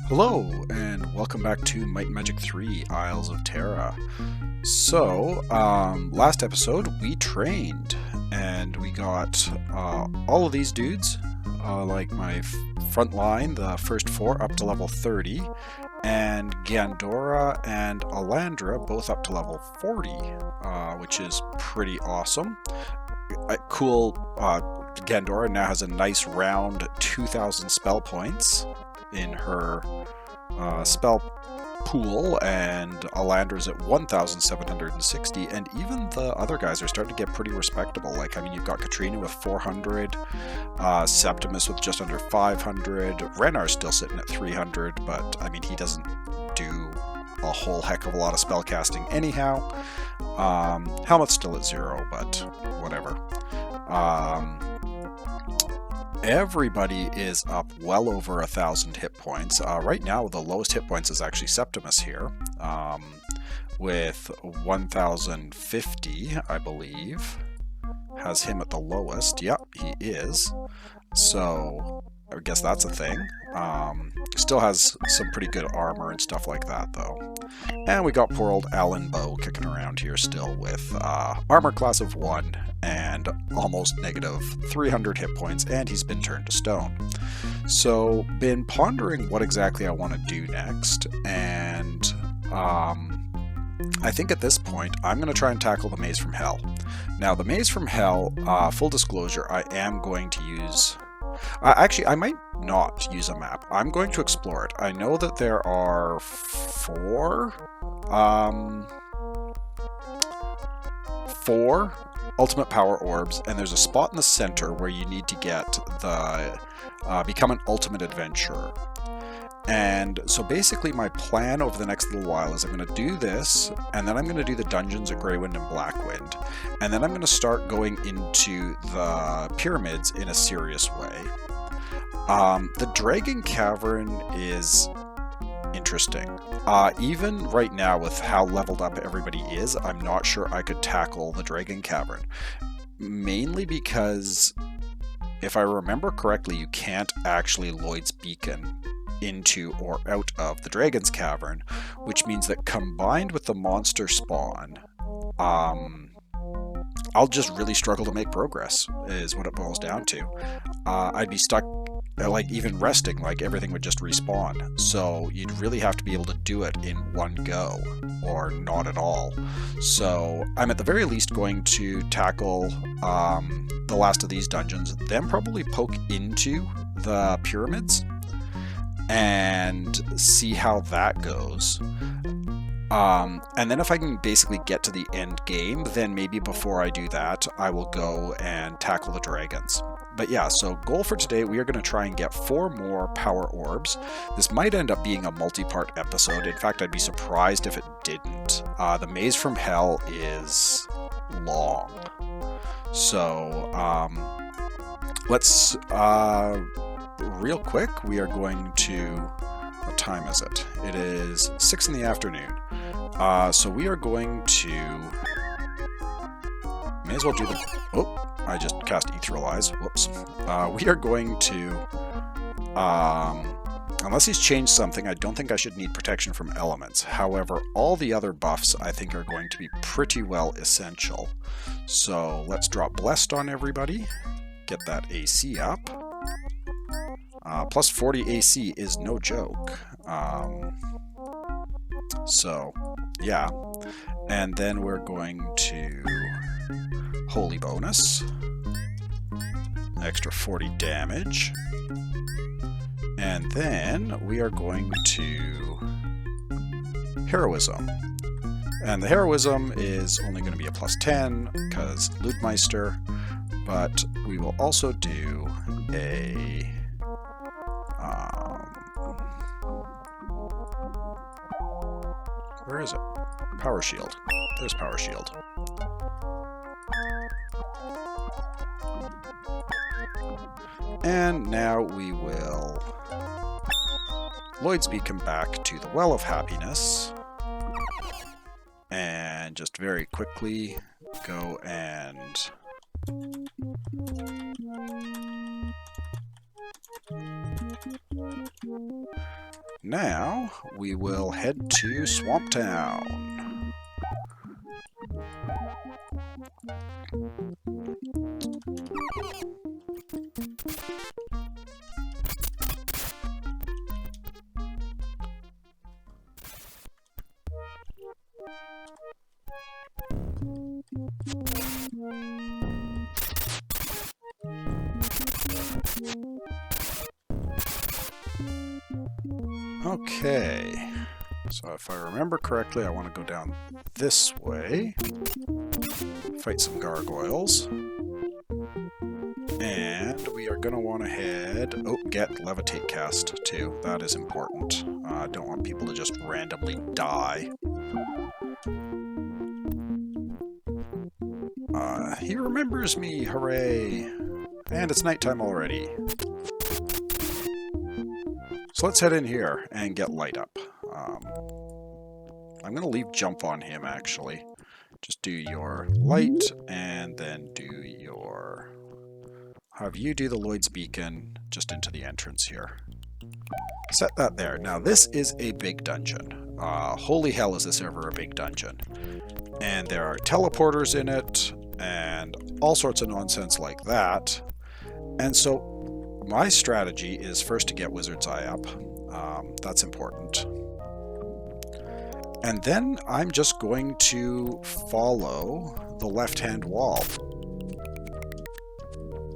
Hello, and welcome back to Might and Magic 3 Isles of Terra. So, last episode we trained, and we got all of these dudes, like my front line, the first four, up to level 30, and Gandora and Alandra both up to level 40, which is pretty awesome. Cool, Gandora now has a nice round 2,000 spell points in her spell pool, and Alandra's at 1,760, and even the other guys are starting to get pretty respectable. Like, I mean, you've got Katrina with 400, Septimus with just under 500, Renar's still sitting at 300, but I mean, he doesn't do a whole heck of a lot of spell casting anyhow. Helmet's still at 0, but whatever. Everybody is up well over 1,000 hit points. Right now, the lowest hit points is actually Septimus here, with 1,050, I believe. Has him at the lowest. Yep, he is. So, I guess that's a thing. Still has some pretty good armor and stuff like that, though. And we got poor old Alan Bow kicking around here still with armor class of 1 and almost negative 300 hit points, and he's been turned to stone. So, been pondering what exactly I want to do next, and I think at this point I'm going to try and tackle the Maze from Hell. Now, the Maze from Hell, full disclosure, I am going to use... actually, I might not use a map. I'm going to explore it. I know that there are 4 ultimate power orbs, and there's a spot in the center where you need to get the become an ultimate adventurer. And so basically my plan over the next little while is I'm going to do this, and then I'm going to do the dungeons at Greywind and Blackwind, and then I'm going to start going into the pyramids in a serious way. The Dragon Cavern is interesting. Even right now, with how leveled up everybody is, I'm not sure I could tackle the Dragon Cavern. Mainly because, if I remember correctly, you can't actually Lloyd's Beacon into or out of the Dragon's Cavern, which means that combined with the monster spawn, I'll just really struggle to make progress, is what it boils down to. I'd be stuck, like, even resting, like, everything would just respawn. So you'd really have to be able to do it in one go, or not at all. So I'm at the very least going to tackle the last of these dungeons, then probably poke into the pyramids and see how that goes. And then if I can basically get to the end game, then maybe before I do that, I will go and tackle the dragons. But yeah, so goal for today, we are going to try and get 4 more power orbs. This might end up being a multi-part episode. In fact, I'd be surprised if it didn't. The Maze from Hell is long. So, let's, real quick, we are going to... What time is it? It is 6 in the afternoon. So we are going to... May as well do the... Oh, I just cast Etherealize. Whoops. We are going to... Unless he's changed something, I don't think I should need protection from elements. However, all the other buffs I think are going to be pretty well essential. So let's drop Blessed on everybody. Get that AC up. Plus 40 AC is no joke. So, yeah. And then we're going to Holy Bonus. Extra 40 damage. And then we are going to Heroism. And the Heroism is only going to be a plus 10, because Ludmeister. But we will also do a... where is it? Power Shield. There's Power Shield. And now we will Lloyd's Beacon back to the Well of Happiness. And just very quickly go and now we will head to Swamp Town. Okay, so if I remember correctly, I want to go down this way, fight some gargoyles, and we are going to want to head... Oh, get levitate cast too. That is important. I don't want people to just randomly die. He remembers me, hooray! And it's nighttime already. So let's head in here and get light up. I'm going to leave jump on him, actually. Just do your light, and then do your... Have you do the Lloyd's Beacon just into the entrance here. Set that there. Now, this is a big dungeon. Holy hell is this ever a big dungeon. And there are teleporters in it, and all sorts of nonsense like that. And so my strategy is first to get Wizard's Eye up. That's important. And then I'm just going to follow the left-hand wall.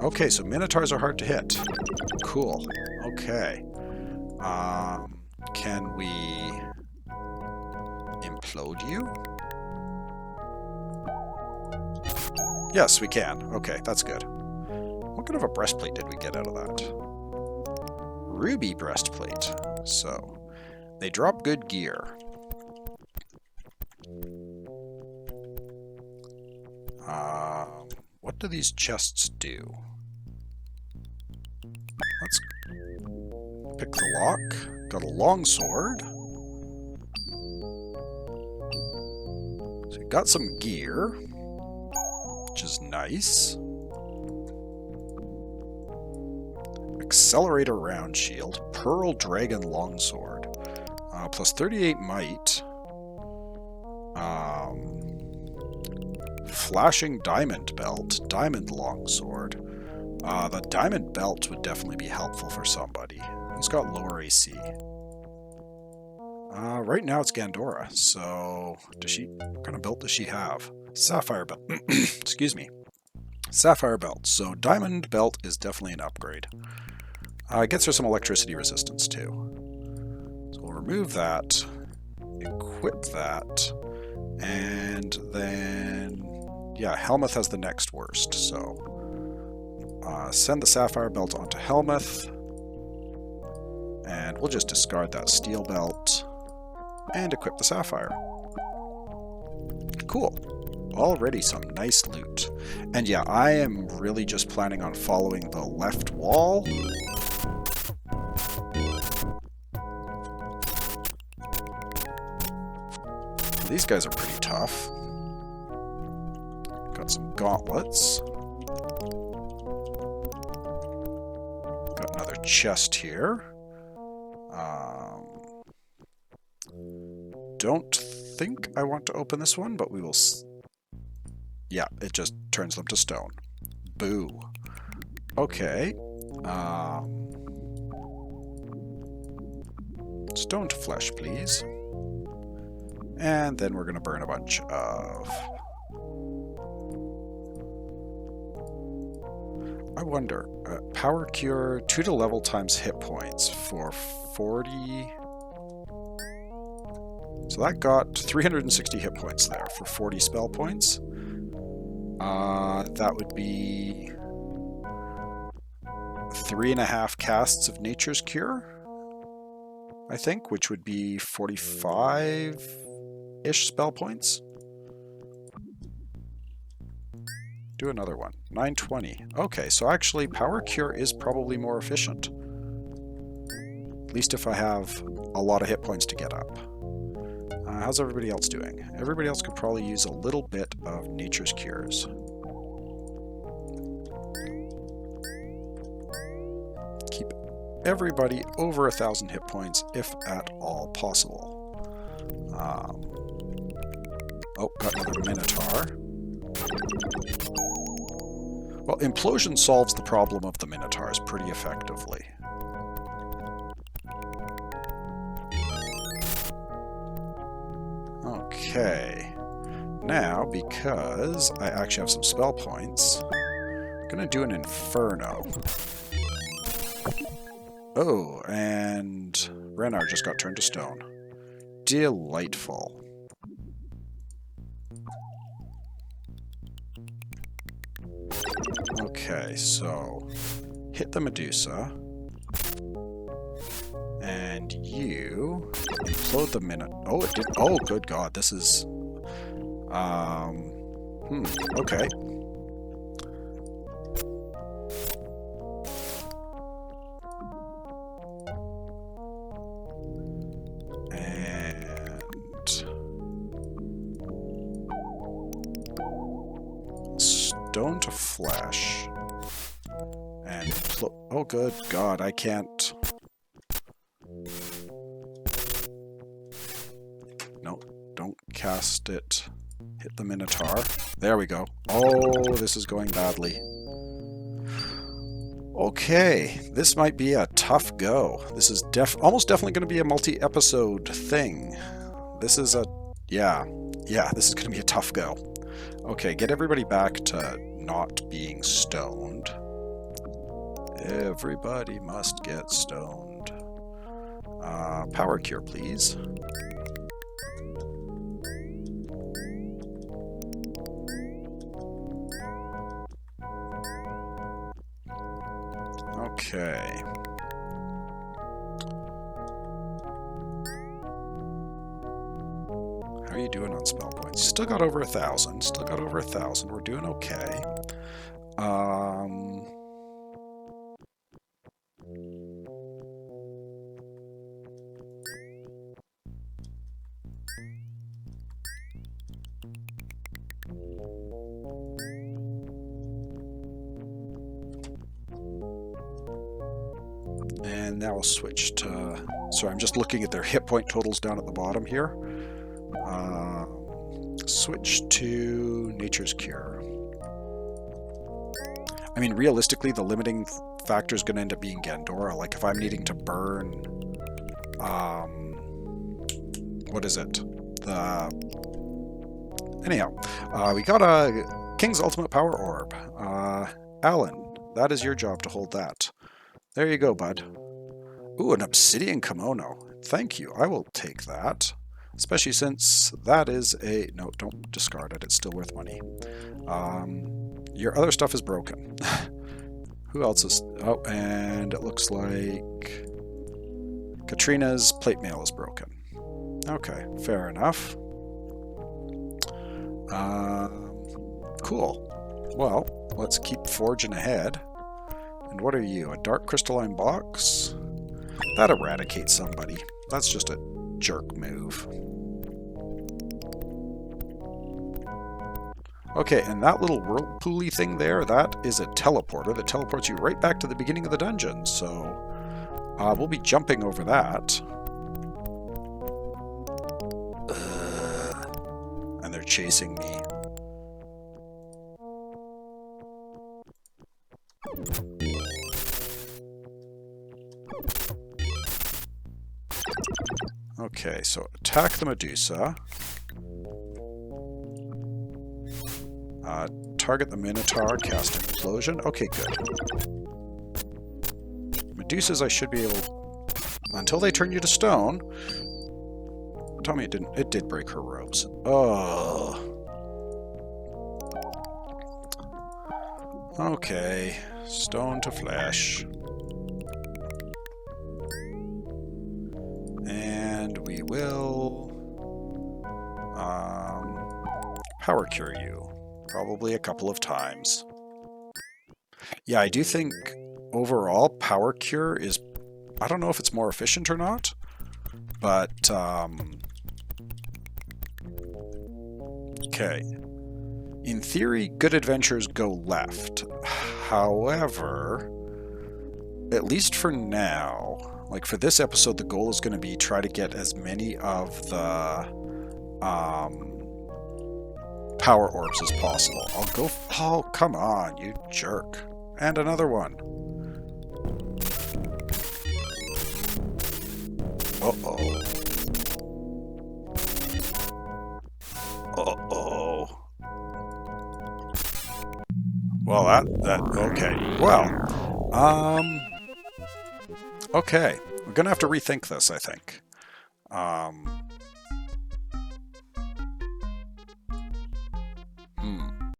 Okay, so Minotaurs are hard to hit. Cool. Okay. Can we implode you? Yes, we can. Okay, that's good. What kind of a breastplate did we get out of that? Ruby breastplate. So, they drop good gear. What do these chests do? Let's pick the lock. Got a long sword. So we got some gear, which is nice. Accelerator round shield, Pearl Dragon Longsword, plus 38 might. Flashing Diamond Belt, Diamond Longsword. The Diamond Belt would definitely be helpful for somebody. Who's got lower AC? Right now it's Gandora, so what kind of belt does she have? Sapphire Belt. Excuse me. Sapphire Belt. So Diamond Belt is definitely an upgrade. It gets her some electricity resistance too. So we'll remove that, equip that, and then, yeah, Helmuth has the next worst, so send the Sapphire Belt onto Helmuth, and we'll just discard that Steel Belt, and equip the Sapphire. Cool. Already some nice loot. And yeah, I am really just planning on following the left wall. These guys are pretty tough. Got some gauntlets. Got another chest here. Don't think I want to open this one, but we will... Yeah, it just turns them to stone. Boo. Okay. Stone to flesh, please. And then we're going to burn a bunch of... I wonder, power cure 2 to level times hit points for 40... So that got 360 hit points there for 40 spell points. That would be 3.5 casts of Nature's Cure, I think, which would be 45-ish spell points. Do another one. 920. Okay, so actually Power Cure is probably more efficient. At least if I have a lot of hit points to get up. How's everybody else doing? Everybody else could probably use a little bit of Nature's Cures. everybody over 1,000 hit points if at all possible. Oh, got another Minotaur. Well, Implosion solves the problem of the Minotaurs pretty effectively. Okay. Now, because I actually have some spell points, I'm going to do an Inferno. Oh, and Renar just got turned to stone. Delightful. Okay, so hit the Medusa. And you implode the Oh, it did. Oh, good God. This is... okay. Stone to flesh. And oh good God, I can't. No, don't cast it. Hit the Minotaur. There we go. Oh, this is going badly. Okay, this might be a tough go. This is almost definitely going to be a multi-episode thing. This is a... yeah, this is going to be a tough go. Okay, get everybody back to not being stoned. Everybody must get stoned. Power cure, please. Okay. How are you doing on spell points? Still got over 1,000. Still got over 1,000. We're doing okay. And now we'll switch to... sorry, I'm just looking at their hit point totals down at the bottom here. Switch to Nature's Cure. I mean, realistically, the limiting factor is going to end up being Gandora. Like, if I'm needing to burn... what is it? Anyhow, we got a King's Ultimate Power Orb. Alan, that is your job to hold that. There you go, bud. Ooh, an Obsidian Kimono. Thank you. I will take that. Especially since that is a... no, don't discard it. It's still worth money. Your other stuff is broken. Who else is... oh, and it looks like... Katrina's plate mail is broken. Okay, fair enough. Cool. Well, let's keep forging ahead. And what are you? A dark crystalline box? That eradicates somebody. That's just a jerk move. Okay, and that little whirlpooly thing there, that is a teleporter that teleports you right back to the beginning of the dungeon. So we'll be jumping over that. And they're chasing me. Okay, so attack the Medusa. Target the Minotaur, cast Implosion. Okay, good. Medusas I should be able... until they turn you to stone. Tell me it didn't. It did break her robes. Oh. Okay. Stone to flesh. And we will... power cure you. Probably a couple of times. Yeah, I do think overall power cure is... I don't know if it's more efficient or not, but... okay. In theory, good adventures go left. However, at least for now, like for this episode, the goal is going to be try to get as many of the power orbs as possible. I'll go... Oh, come on, you jerk. And another one. Uh-oh. Uh-oh. Well, okay. Well, okay. We're gonna have to rethink this, I think.